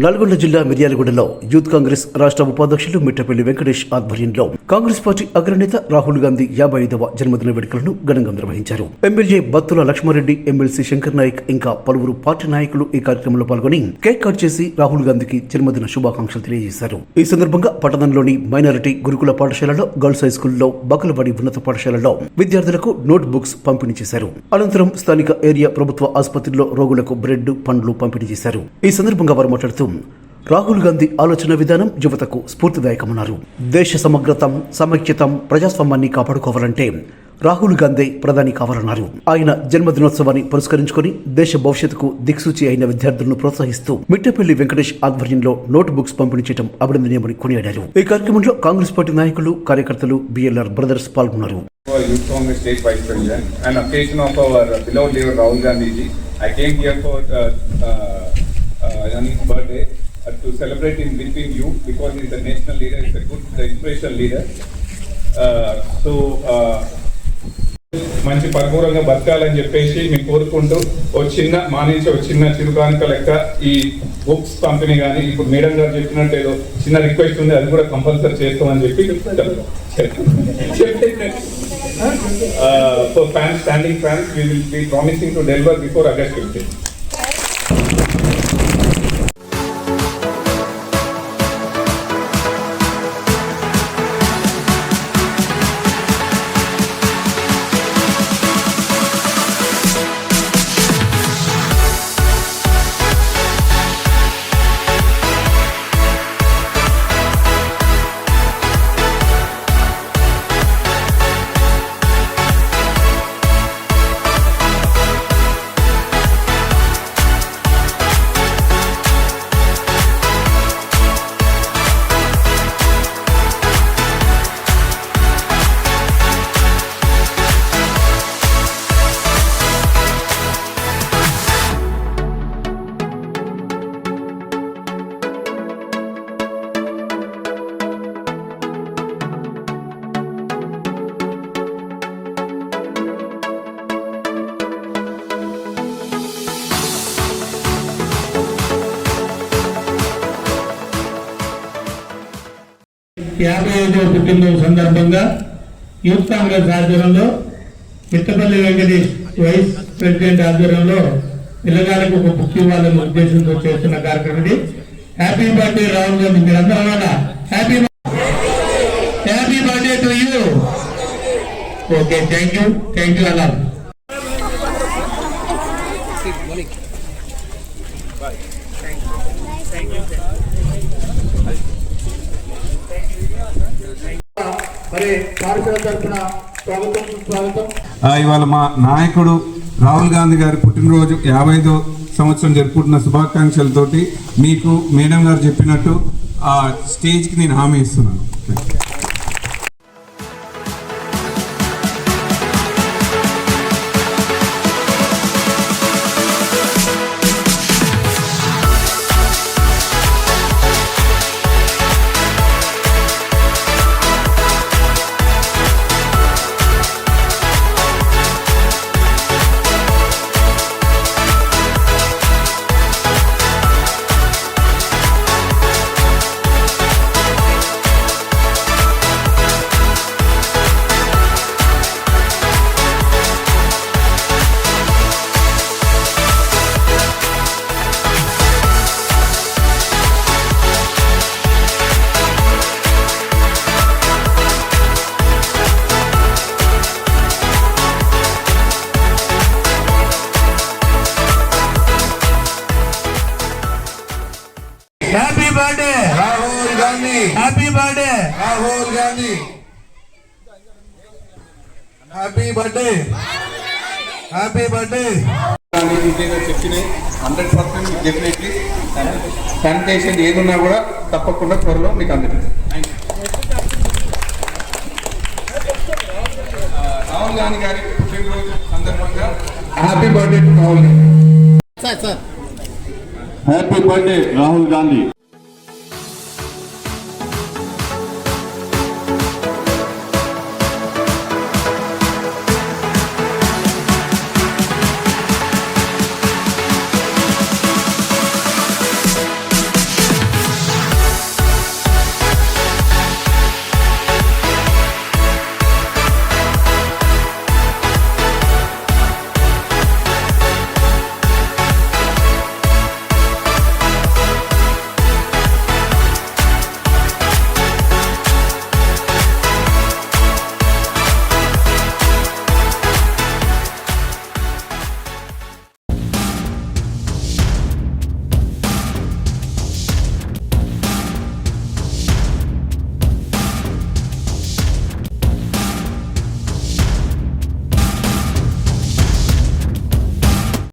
నల్గొండ జిల్లా మిర్యాలగూడలో యూత్ కాంగ్రెస్ రాష్ట్ర ఉపాధ్యక్షులు మిట్టపల్లి వెంకటేష్ ఆధ్వర్యంలో కాంగ్రెస్ పార్టీ అగ్రనేత రాహుల్ గాంధీ 55వ జన్మదిన వేడుకలను ఘనంగా నిర్వహించారు. ఎమ్మెల్యే బత్తుల లక్ష్మారెడ్డి, ఎమ్మెల్సీ శంకర్ నాయక్ ఇంకా పలువురు పార్టీ నాయకులు ఈ కార్యక్రమంలో పాల్గొని కేక్ కట్ చేసి రాహుల్ గాంధీకి జన్మదిన శుభాకాంక్షలు తెలియజేశారు. ఈ సందర్భంగా పట్టణంలోని మైనారిటీ గురుకుల పాఠశాలలో, గర్ల్స్ హై స్కూల్లో, బకలవాడి ఉన్నత పాఠశాలలో విద్యార్థులకు నోట్ బుక్స్ పంపిణీ చేశారు. అనంతరం స్థానిక ఏరియా ప్రభుత్వ ఆసుపత్రిలో రోగులకు బ్రెడ్, పండ్లు పంపిణీ చేశారు. ఈ సందర్భంగా వారు మాట్లాడుతూ రాహుల్ గాంధీ ఆలోచన విధానం యువతకు స్ఫూర్తిదాయకమన్నారు. దేశ సమగ్రతం, సమైక్యతం, ప్రజాస్వామ్యాన్ని కాపాడుకోవాలంటే రాహుల్ గాంధీ ప్రధాని కావాలన్నారు. ఆయన జన్మదినోత్సవాన్ని పురస్కరించుకుని దేశ భవిష్యత్తుకు దిక్సూచి అయిన విద్యార్థులను ప్రోత్సహిస్తూ మిట్టపల్లి వెంకటేష్ ఆధ్వర్యంంలో నోట్ బుక్స్ పంపిణీ చేయడం అభినందనీయమని కొనియాడారు. ఈ కార్యక్రమంలో కాంగ్రెస్ పార్టీ నాయకులు, కార్యకర్తలు, BLR బ్రదర్స్ పాల్గొన్నారు. Youth Congress State Vice President, an occasion of our beloved leader Rahul Gandhi ji. I came here for his birthday to celebrate in between you because he is a national leader, he is a good inspirational leader. మంచి పరిపూర్ణంగా బతకాలని చెప్పేసి మేము కోరుకుంటూ మా నుంచి ఒక చిన్న చిరుకానిక లెక్క ఈ బుక్స్ పంపిణీ కానీ ఇప్పుడు మేడం గారు చెప్పినట్టు ఏదో చిన్న రిక్వెస్ట్ ఉంది, అది కూడా కంపల్సరీ చేస్తామని చెప్పి for fans, standing fans, we will be promising to deliver before August 15th. పుట్టినరోజు సందర్భంగా యూత్ కాంగ్రెస్ ఆధ్వర్యంలో మిట్టపల్లి వెంకటేష్ వైస్ ప్రెసిడెంట్ ఆధ్వర్యంలో పిల్లగాలకు ఒక బుక్ ఇవ్వాలనే ఉద్దేశంతో చేస్తున్న కార్యక్రమం ఇది. హ్యాపీ బర్త్డే రాహుల్ గాంధీ, మీరందరూ happy birthday to you. Okay, thank you అలా. ఇవాళ మా నాయకుడు రాహుల్ గాంధీ గారి పుట్టినరోజు 55వ సంవత్సరం జరుపుకుంటున్న శుభాకాంక్షలతోటి మీకు మేడం గారు చెప్పినట్టు ఆ స్టేజ్కి నేను హామీ ఇస్తున్నాను. Happy birthday Rahul Gandhi, happy birthday Rahul Gandhi, happy birthday, happy birthday. చెప్పినాయి 100% డెఫినెట్లీ శానిటేషన్ ఏదున్నా కూడా తప్పకుండా త్వరలో మీకు అందుతుంది. రాహుల్ గాంధీ గారి పుట్టినరోజు సందర్భంగా happy birthday to Rahul Gandhi. Happy birthday Rahul Gandhi.